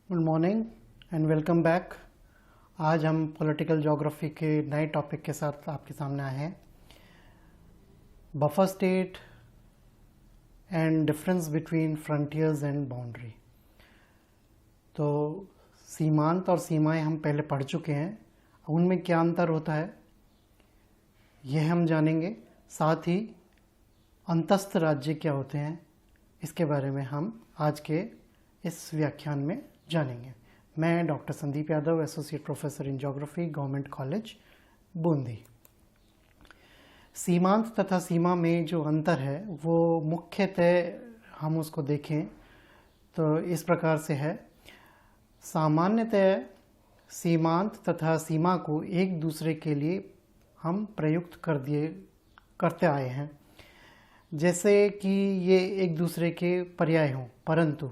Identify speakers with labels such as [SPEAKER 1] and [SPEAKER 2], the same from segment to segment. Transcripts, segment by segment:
[SPEAKER 1] Good morning and welcome back. आज हम political geography के नए टॉपिक के साथ आपके सामने आए हैं। Buffer state and difference between frontiers and boundary. तो सीमांत और सीमाएं हम पहले पढ़ चुके हैं, उनमें क्या अंतर होता है यह हम जानेंगे। साथ ही अंतस्थ राज्य क्या होते हैं इसके बारे में हम आज के इस व्याख्यान में जानेंगे। मैं doctor Sandeep Yadav, associate professor in geography, government college Bundi. सीमांत तथा सीमा में जो अंतर है वो मुख्यतः हम उसको देखें तो इस प्रकार से है। सामान्यतः सीमांत तथा सीमा को एक दूसरे के लिए हम प्रयुक्त करते आए हैं, जैसे कि ये एक दूसरे के पर्याय हों, परंतु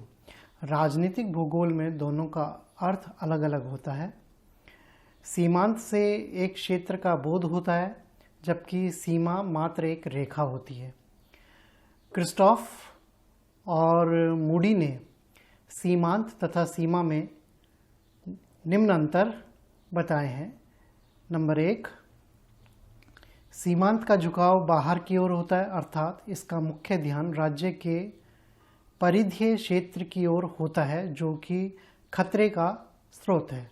[SPEAKER 1] राजनीतिक भूगोल में दोनों का अर्थ अलग अलग होता है। सीमांत से एक क्षेत्र का बोध होता है, जबकि सीमा मात्र एक रेखा होती है। क्रिस्टॉफ और मूडी ने सीमांत तथा सीमा में निम्न अंतर बताए हैं। नंबर 1, सीमांत का झुकाव बाहर की ओर होता है, अर्थात इसका मुख्य ध्यान राज्य के परिधीय क्षेत्र की ओर होता है, जो कि खतरे का स्रोत है।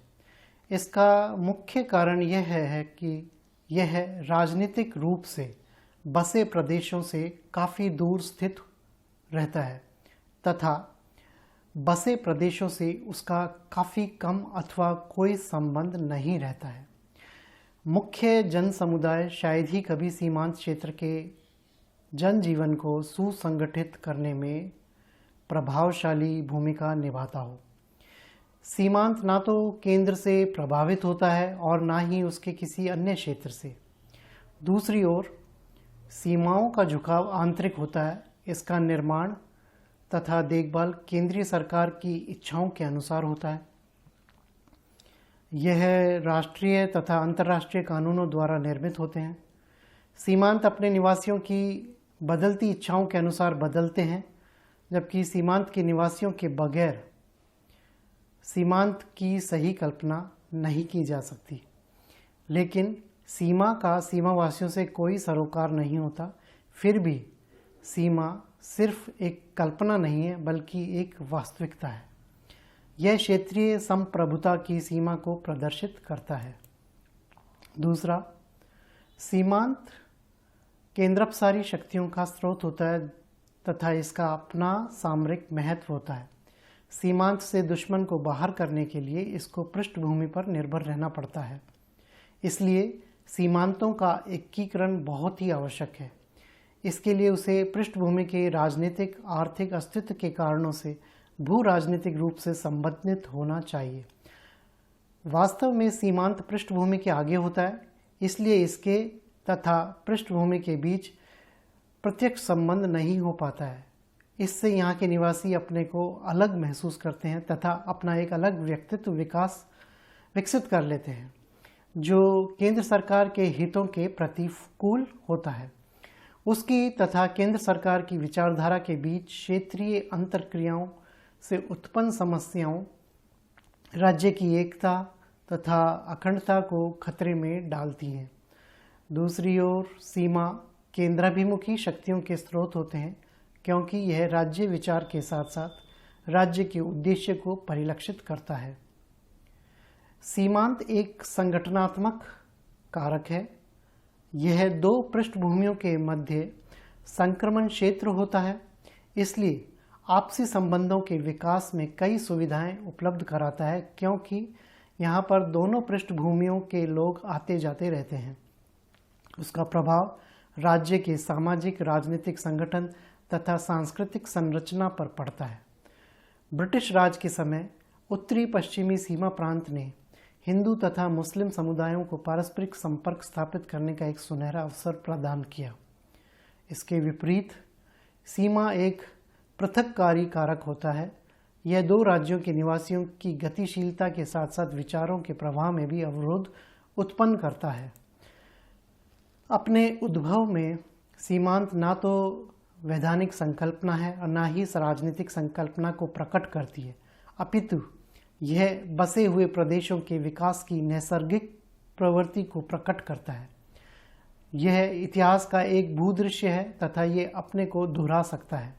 [SPEAKER 1] इसका मुख्य कारण यह है कि यह राजनीतिक रूप से बसे प्रदेशों से काफ़ी दूर स्थित रहता है तथा बसे प्रदेशों से उसका काफ़ी कम अथवा कोई संबंध नहीं रहता है। मुख्य जन समुदाय शायद ही कभी सीमांत क्षेत्र के जनजीवन को सुसंगठित करने में प्रभावशाली भूमिका निभाता हो। सीमांत ना तो केंद्र से प्रभावित होता है और ना ही उसके किसी अन्य क्षेत्र से। दूसरी ओर सीमाओं का झुकाव आंतरिक होता है। इसका निर्माण तथा देखभाल केंद्रीय सरकार की इच्छाओं के अनुसार होता है। यह राष्ट्रीय तथा अंतर्राष्ट्रीय कानूनों द्वारा निर्मित होते हैं। सीमांत अपने निवासियों की बदलती इच्छाओं के अनुसार बदलते हैं, जबकि सीमांत के निवासियों के बगैर सीमांत की सही कल्पना नहीं की जा सकती। लेकिन सीमा का सीमावासियों से कोई सरोकार नहीं होता। फिर भी सीमा सिर्फ एक कल्पना नहीं है, बल्कि एक वास्तविकता है। यह क्षेत्रीय संप्रभुता की सीमा को प्रदर्शित करता है। दूसरा, सीमांत केंद्रापसारी शक्तियों का स्रोत होता है तथा इसका अपना सामरिक महत्व होता है। सीमांत से दुश्मन को बाहर करने के लिए इसको पृष्ठभूमि पर निर्भर रहना पड़ता है। इसलिए सीमांतों का एकीकरण बहुत ही आवश्यक है। इसके लिए उसे पृष्ठभूमि के राजनीतिक आर्थिक अस्तित्व के कारणों से भू राजनीतिक रूप से संबंधित होना चाहिए। वास्तव में सीमांत पृष्ठभूमि के आगे होता है, इसलिए इसके तथा पृष्ठभूमि के बीच प्रत्यक्ष संबंध नहीं हो पाता है। इससे यहाँ के निवासी अपने को अलग महसूस करते हैं तथा अपना एक अलग व्यक्तित्व विकसित कर लेते हैं, जो केंद्र सरकार के हितों के प्रतिकूल होता है। उसकी तथा केंद्र सरकार की विचारधारा के बीच क्षेत्रीय अंतर्क्रियाओं से उत्पन्न समस्याओं राज्य की एकता तथा अखंडता को खतरे में डालती हैं। दूसरी ओर सीमा केंद्राभिमुखी शक्तियों के स्रोत होते हैं, क्योंकि यह राज्य विचार के साथ साथ राज्य के उद्देश्य को परिलक्षित करता है। सीमांत एक संगठनात्मक कारक है। यह दो पृष्ठभूमियों के मध्य संक्रमण क्षेत्र होता है, इसलिए आपसी संबंधों के विकास में कई सुविधाएं उपलब्ध कराता है, क्योंकि यहाँ पर दोनों पृष्ठभूमियों के लोग आते जाते रहते हैं। उसका प्रभाव राज्य के सामाजिक राजनीतिक संगठन तथा सांस्कृतिक संरचना पर पड़ता है। ब्रिटिश राज के समय उत्तरी पश्चिमी सीमा प्रांत ने हिंदू तथा मुस्लिम समुदायों को पारस्परिक संपर्क स्थापित करने का एक सुनहरा अवसर प्रदान किया। इसके विपरीत सीमा एक पृथककारी कारक होता है। यह दो राज्यों के निवासियों की गतिशीलता के साथ साथ विचारों के प्रवाह में भी अवरोध उत्पन्न करता है। अपने उद्भव में सीमांत ना तो वैधानिक संकल्पना है और ना ही राजनीतिक संकल्पना को प्रकट करती है, अपितु यह बसे हुए प्रदेशों के विकास की नैसर्गिक प्रवृत्ति को प्रकट करता है। यह इतिहास का एक भूदृश्य है तथा ये अपने को दोहरा सकता है।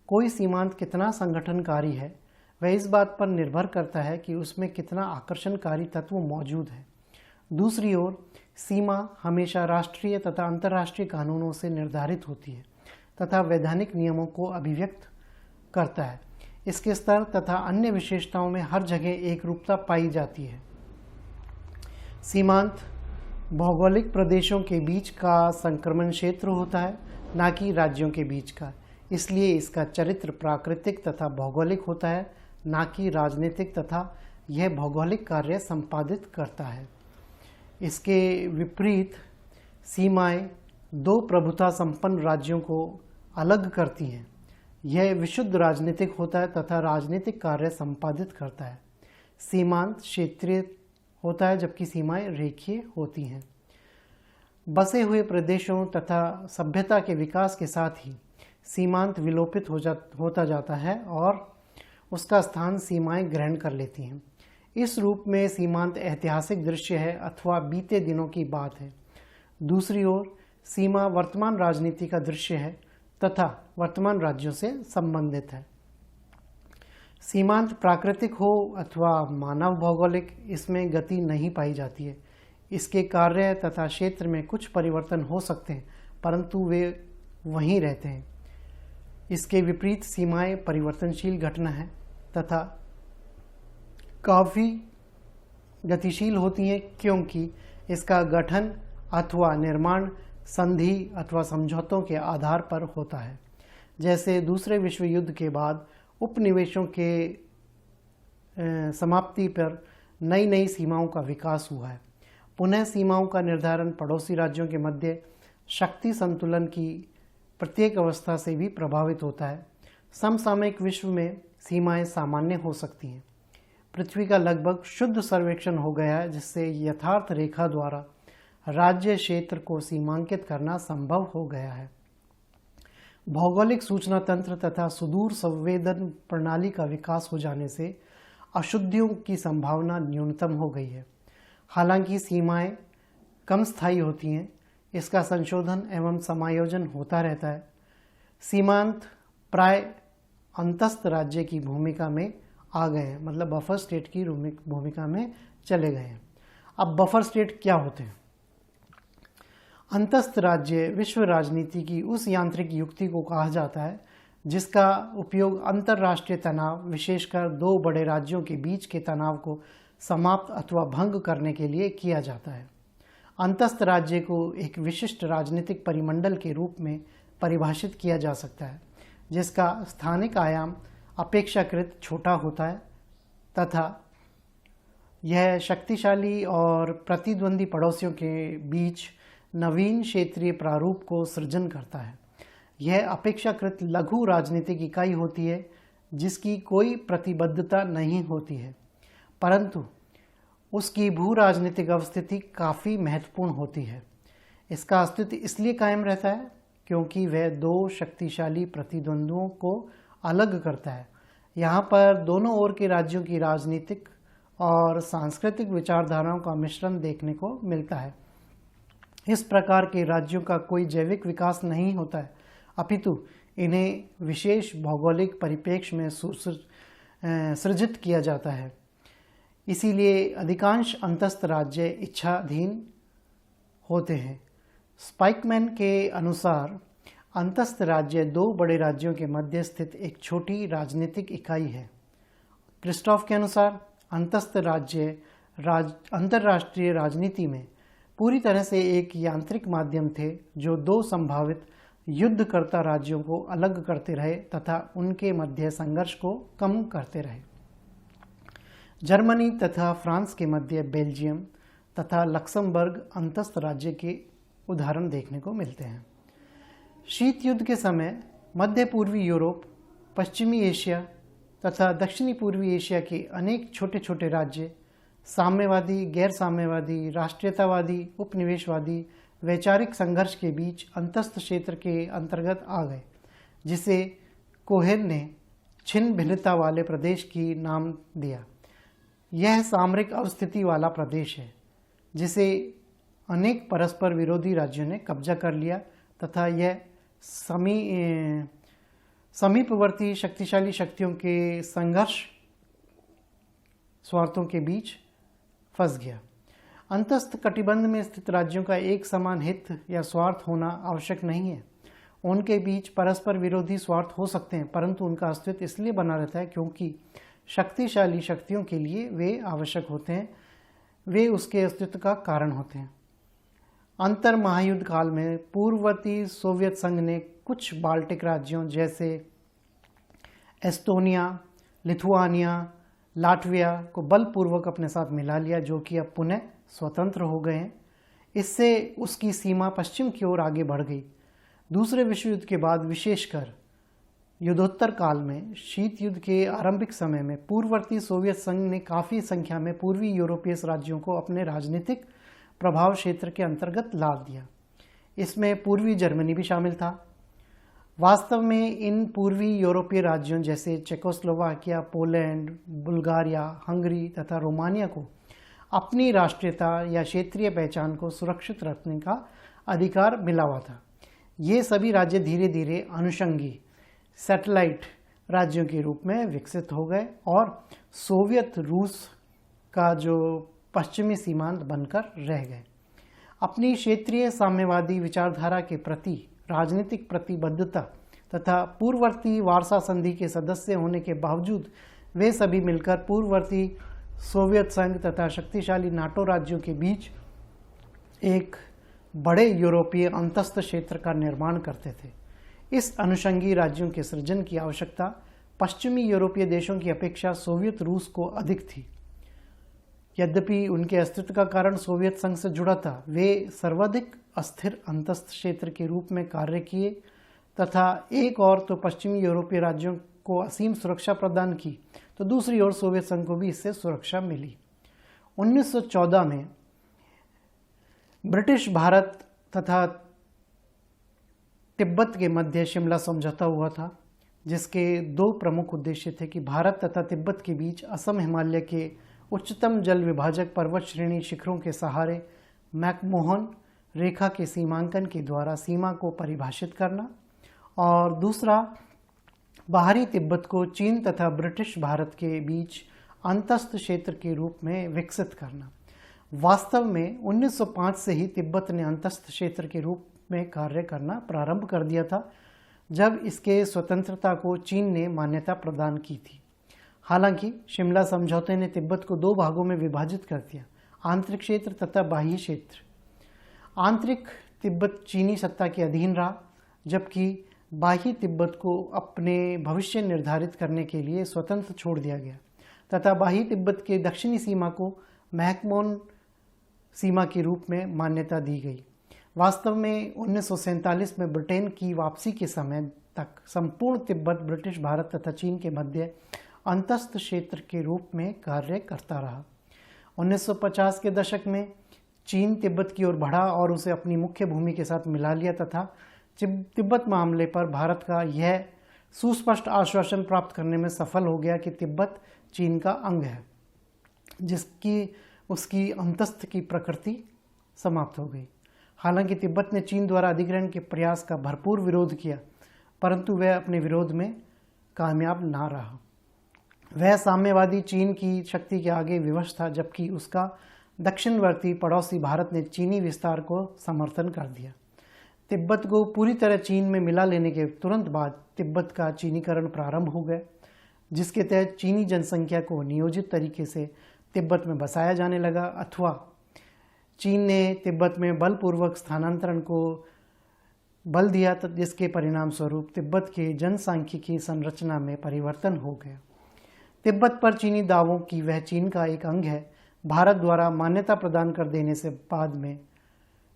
[SPEAKER 1] कोई सीमांत कितना संगठनकारी है वह इस बात पर निर्भर करता है कि उसमें कितना आकर्षणकारी तत्व मौजूद है। दूसरी ओर सीमा हमेशा राष्ट्रीय तथा अंतर्राष्ट्रीय कानूनों से निर्धारित होती है तथा वैधानिक नियमों को अभिव्यक्त करता है। इसके स्तर तथा अन्य विशेषताओं में हर जगह एक रूपता पाई जाती है। सीमांत भौगोलिक प्रदेशों के बीच का संक्रमण क्षेत्र होता है, न कि राज्यों के बीच का। इसलिए इसका चरित्र प्राकृतिक तथा भौगोलिक होता है, न कि राजनीतिक, तथा यह भौगोलिक कार्य संपादित करता है। इसके विपरीत सीमाएं दो प्रभुता संपन्न राज्यों को अलग करती हैं। यह विशुद्ध राजनीतिक होता है तथा राजनीतिक कार्य संपादित करता है। सीमांत क्षेत्रीय होता है जबकि सीमाएं रेखीय होती हैं। बसे हुए प्रदेशों तथा सभ्यता के विकास के साथ ही सीमांत विलोपित होता जाता है और उसका स्थान सीमाएं ग्रहण कर लेती हैं। इस रूप में सीमांत ऐतिहासिक दृश्य है अथवा बीते दिनों की बात है। दूसरी ओर सीमा वर्तमान राजनीति का दृश्य है तथा वर्तमान राज्यों से संबंधित है। सीमांत प्राकृतिक हो अथवा मानव भौगोलिक, इसमें गति नहीं पाई जाती है। इसके कार्य तथा क्षेत्र में कुछ परिवर्तन हो सकते हैं परंतु वे वहीं रहते हैं। इसके विपरीत सीमाएं परिवर्तनशील घटना है तथा काफ़ी गतिशील होती हैं, क्योंकि इसका गठन अथवा निर्माण संधि अथवा समझौतों के आधार पर होता है। जैसे दूसरे विश्व युद्ध के बाद उपनिवेशों के समाप्ति पर नई नई सीमाओं का विकास हुआ है। पुनः सीमाओं का निर्धारण पड़ोसी राज्यों के मध्य शक्ति संतुलन की प्रत्येक अवस्था से भी प्रभावित होता है। समसामयिक विश्व में सीमाएं सामान्य हो सकती हैं। पृथ्वी का लगभग शुद्ध सर्वेक्षण हो गया है, जिससे यथार्थ रेखा द्वारा राज्य क्षेत्र को सीमांकित करना संभव हो गया है। भौगोलिक सूचना तंत्र तथा सुदूर संवेदन प्रणाली का विकास हो जाने से अशुद्धियों की संभावना न्यूनतम हो गई है। हालांकि सीमाएं कम स्थायी होती हैं, इसका संशोधन एवं समायोजन होता रहता है। सीमांत प्राय अंतस्थ राज्य की भूमिका में आ गए हैं, मतलब बफर स्टेट की भूमिका में चले गए हैं। अब बफर स्टेट क्या होते हैं? अंतस्थ राज्य विश्व राजनीति की उस यांत्रिक युक्ति को कहा जाता है जिसका उपयोग अंतर्राष्ट्रीय तनाव, विशेषकर दो बड़े राज्यों के बीच के तनाव को समाप्त अथवा भंग करने के लिए किया जाता है। अंतस्थ राज्य को एक विशिष्ट राजनीतिक परिमंडल के रूप में परिभाषित किया जा सकता है, जिसका स्थानिक आयाम अपेक्षाकृत छोटा होता है तथा यह शक्तिशाली और प्रतिद्वंदी पड़ोसियों के बीच नवीन क्षेत्रीय प्रारूप को सृजन करता है। यह अपेक्षाकृत लघु राजनीतिक इकाई होती है जिसकी कोई प्रतिबद्धता नहीं होती है, परंतु उसकी भू राजनीतिक अवस्थिति काफ़ी महत्वपूर्ण होती है। इसका अस्तित्व इसलिए कायम रहता है क्योंकि वह दो शक्तिशाली प्रतिद्वंद्वों को अलग करता है। यहाँ पर दोनों ओर के राज्यों की राजनीतिक और सांस्कृतिक विचारधाराओं का मिश्रण देखने को मिलता है। इस प्रकार के राज्यों का कोई जैविक विकास नहीं होता है, अपितु इन्हें विशेष भौगोलिक परिप्रेक्ष्य में सृजित किया जाता है। इसीलिए अधिकांश अंतस्थ राज्य इच्छाधीन होते हैं। स्पाइकमैन के अनुसार अंतस्थ राज्य दो बड़े राज्यों के मध्य स्थित एक छोटी राजनीतिक इकाई है। क्रिस्टॉफ के अनुसार अंतस्थ राज्य अंतर्राष्ट्रीय राजनीति में पूरी तरह से एक यांत्रिक माध्यम थे जो दो संभावित युद्धकर्ता राज्यों को अलग करते रहे तथा उनके मध्य संघर्ष को कम करते रहे। जर्मनी तथा फ्रांस के मध्य बेल्जियम तथा लक्समबर्ग अंतस्थ राज्य के उदाहरण देखने को मिलते हैं। शीत युद्ध के समय मध्य पूर्वी यूरोप, पश्चिमी एशिया तथा दक्षिणी पूर्वी एशिया के अनेक छोटे छोटे राज्य साम्यवादी, गैर साम्यवादी, राष्ट्रीयतावादी, उपनिवेशवादी वैचारिक संघर्ष के बीच अंतस्थ क्षेत्र के अंतर्गत आ गए, जिसे कोहेन ने छिन्न भिन्नता वाले प्रदेश की नाम दिया। यह सामरिक अवस्थिति वाला प्रदेश है जिसे अनेक परस्पर विरोधी राज्यों ने कब्जा कर लिया तथा यह समीपवर्ती शक्तिशाली शक्तियों के संघर्ष स्वार्थों के बीच फंस गया। अंतस्थ कटिबंध में स्थित राज्यों का एक समान हित या स्वार्थ होना आवश्यक नहीं है। उनके बीच परस्पर विरोधी स्वार्थ हो सकते हैं, परंतु उनका अस्तित्व इसलिए बना रहता है क्योंकि शक्तिशाली शक्तियों के लिए वे आवश्यक होते हैं, वे उसके अस्तित्व का कारण होते हैं। अंतर महायुद्ध काल में पूर्ववर्ती सोवियत संघ ने कुछ बाल्टिक राज्यों जैसे एस्टोनिया, लिथुआनिया, लाटविया को बलपूर्वक अपने साथ मिला लिया, जो कि अब पुनः स्वतंत्र हो गए हैं। इससे उसकी सीमा पश्चिम की ओर आगे बढ़ गई। दूसरे विश्व युद्ध के बाद, विशेषकर युद्धोत्तर काल में, शीत युद्ध के आरंभिक समय में पूर्ववर्ती सोवियत संघ ने काफ़ी संख्या में पूर्वी यूरोपीय राज्यों को अपने राजनीतिक प्रभाव क्षेत्र के अंतर्गत ला दिया। इसमें पूर्वी जर्मनी भी शामिल था। वास्तव में इन पूर्वी यूरोपीय राज्यों जैसे चेकोस्लोवाकिया, पोलैंड, बुल्गारिया, हंगरी तथा रोमानिया को अपनी राष्ट्रीयता या क्षेत्रीय पहचान को सुरक्षित रखने का अधिकार मिला हुआ था। ये सभी राज्य धीरे धीरे अनुषंगी सैटेलाइट राज्यों के रूप में विकसित हो गए और सोवियत रूस का जो पश्चिमी सीमांत बनकर रह गए। अपनी क्षेत्रीय साम्यवादी विचारधारा के प्रति राजनीतिक प्रतिबद्धता तथा पूर्ववर्ती वार्सा संधि के सदस्य होने के बावजूद वे सभी मिलकर पूर्ववर्ती सोवियत संघ तथा शक्तिशाली नाटो राज्यों के बीच एक बड़े यूरोपीय अंतस्थ क्षेत्र का निर्माण करते थे। इस अनुषंगी राज्यों के सृजन की आवश्यकता पश्चिमी यूरोपीय देशों की अपेक्षा सोवियत रूस को अधिक थी। यद्यपि उनके अस्तित्व का कारण सोवियत संघ से जुड़ा था, वे सर्वाधिक अस्थिर अंतस्थ क्षेत्र के रूप में कार्य किए तथा एक और तो पश्चिमी यूरोपीय राज्यों को असीम सुरक्षा प्रदान की, तो दूसरी ओर सोवियत संघ को भी इससे सुरक्षा मिली। 1914 में ब्रिटिश भारत तथा तिब्बत के मध्य शिमला समझौता हुआ था, जिसके दो प्रमुख उद्देश्य थे कि भारत तथा तिब्बत के बीच असम हिमालय के उच्चतम जल विभाजक पर्वत श्रेणी शिखरों के सहारे मैकमोहन रेखा के सीमांकन के द्वारा सीमा को परिभाषित करना, और दूसरा बाहरी तिब्बत को चीन तथा ब्रिटिश भारत के बीच अंतस्थ क्षेत्र के रूप में विकसित करना। वास्तव में 1905 से ही तिब्बत ने अंतस्थ क्षेत्र के रूप में कार्य करना प्रारंभ कर दिया था, जब इसके स्वतंत्रता को चीन ने मान्यता प्रदान की थी। हालांकि शिमला समझौते ने तिब्बत को दो भागों में विभाजित कर दिया, आंतरिक क्षेत्र तथा बाह्य क्षेत्र। आंतरिक तिब्बत चीनी सत्ता के अधीन रहा, जबकि बाह्य तिब्बत को अपने भविष्य निर्धारित करने के लिए स्वतंत्र छोड़ दिया गया तथा बाह्य तिब्बत के दक्षिणी सीमा को मैकमोहन सीमा के रूप में मान्यता दी गई। वास्तव में 1947 में ब्रिटेन की वापसी के समय तक संपूर्ण तिब्बत ब्रिटिश भारत तथा चीन के मध्य अंतस्थ क्षेत्र के रूप में कार्य करता रहा। 1950 के दशक में चीन तिब्बत की ओर बढ़ा और उसे अपनी मुख्य भूमि के साथ मिला लिया तथा तिब्बत मामले पर भारत का यह सुस्पष्ट आश्वासन प्राप्त करने में सफल हो गया कि तिब्बत चीन का अंग है, जिसकी उसकी अंतस्थ की प्रकृति समाप्त हो गई। हालांकि तिब्बत ने चीन द्वारा अधिग्रहण के प्रयास का भरपूर विरोध किया, परंतु वह अपने विरोध में कामयाब ना रहा। वह साम्यवादी चीन की शक्ति के आगे विवश था, जबकि उसका दक्षिणवर्ती पड़ोसी भारत ने चीनी विस्तार को समर्थन कर दिया। तिब्बत को पूरी तरह चीन में मिला लेने के तुरंत बाद तिब्बत का चीनीकरण प्रारंभ हो गया, जिसके तहत चीनी जनसंख्या को नियोजित तरीके से तिब्बत में बसाया जाने लगा, अथवा चीन ने तिब्बत में बलपूर्वक स्थानांतरण को बल दिया, जिसके परिणाम स्वरूप तिब्बत के जनसांख्यिकी संरचना में परिवर्तन हो गया। तिब्बत पर चीनी दावों की वह चीन का एक अंग है, भारत द्वारा मान्यता प्रदान कर देने से बाद में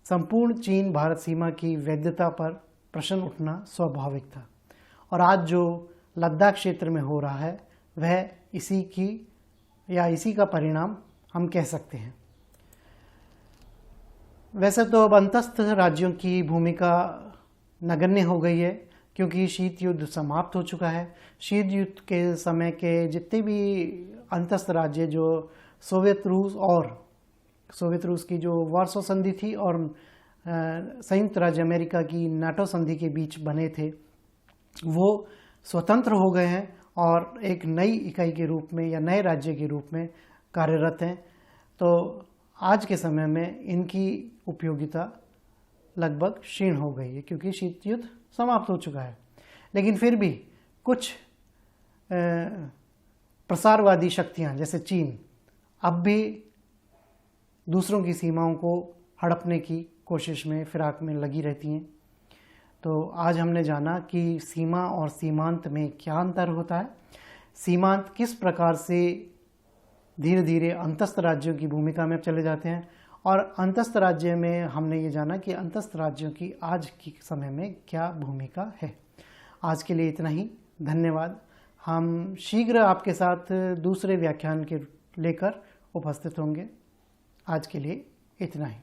[SPEAKER 1] संपूर्ण चीन भारत सीमा की वैधता पर प्रश्न उठना स्वाभाविक था, और आज जो लद्दाख क्षेत्र में हो रहा है वह इसी का परिणाम हम कह सकते हैं। वैसे तो अब अंतस्थ राज्यों की भूमिका नगण्य हो गई है, क्योंकि शीत युद्ध समाप्त हो चुका है। शीत युद्ध के समय के जितने भी अंतस्थ राज्य जो सोवियत रूस की जो वार्सो संधि थी और संयुक्त राज्य अमेरिका की नाटो संधि के बीच बने थे, वो स्वतंत्र हो गए हैं और एक नई इकाई के रूप में या नए राज्य के रूप में कार्यरत हैं। तो आज के समय में इनकी उपयोगिता लगभग क्षीण हो गई है क्योंकि शीत युद्ध समाप्त हो चुका है। लेकिन फिर भी कुछ प्रसारवादी शक्तियां जैसे चीन अब भी दूसरों की सीमाओं को हड़पने की कोशिश में, फिराक में लगी रहती हैं। तो आज हमने जाना कि सीमा और सीमांत में क्या अंतर होता है, सीमांत किस प्रकार से धीरे धीरे अंतस्थ राज्यों की भूमिका में चले जाते हैं, और अंतस्थ राज्य में हमने ये जाना कि अंतस्थ राज्यों की आज के समय में क्या भूमिका है। आज के लिए इतना ही, धन्यवाद। हम शीघ्र आपके साथ दूसरे व्याख्यान के लेकर उपस्थित होंगे। आज के लिए इतना ही।